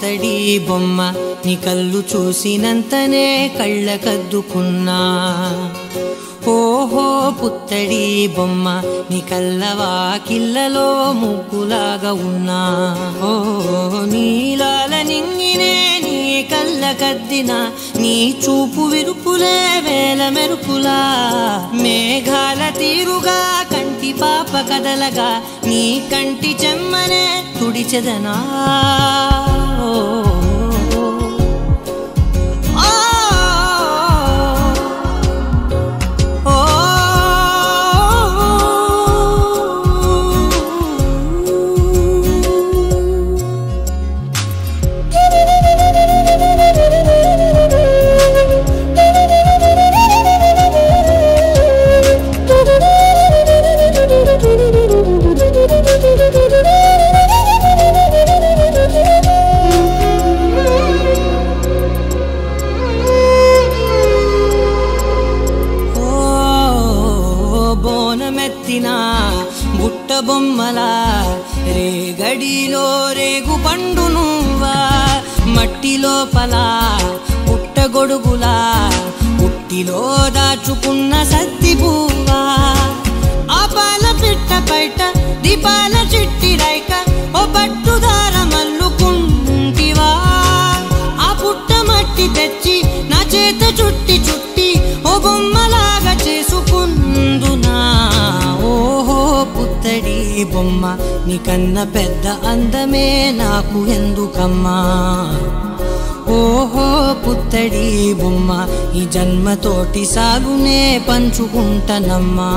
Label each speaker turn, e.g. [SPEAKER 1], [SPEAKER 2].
[SPEAKER 1] పుత్తడి బొమ్మ నీ కళ్ళు చూసినంతనే కళ్ళకద్దుకున్నా ఓహో పుత్తడి బొమ్మ నీ కళ్ళవాకిళ్ళలో ముగ్గులాగా ఉన్నా ఓ నీలాల నింగినే నీ కళ్ళకద్దిన నీ చూపు విరుపులే వేల మెరుపులా మేఘాల తీరుగా కంటి పాప కదలగా నీ కంటి చెమ్మనే తుడిచెదనా బుట్ట బొమ్మలా రేగడిలో రేగు పండు నువ్వా మట్టి లోపల పుట్టగొడుగులా పుట్టిలో దాచుకున్న సత్తి పువ్వా ఆపాల పిట్ట బయట దీపాల చిట్టి రైక ఓ పట్టుదార మల్లుకుంటివా ఆ పుట్ట మట్టి తెచ్చి నా చేత చుట్టి చుట్టి ఓ బొమ్మలాగా చేసుకుందునా ఓహో పుత్తడి బొమ్మ నీకన్నా పెద్ద అందమే నాకు ఎందుకమ్మా ఓహో పుత్తడి బొమ్మ ఈ జన్మతోటి సాగునే పంచుకుంటానమ్మా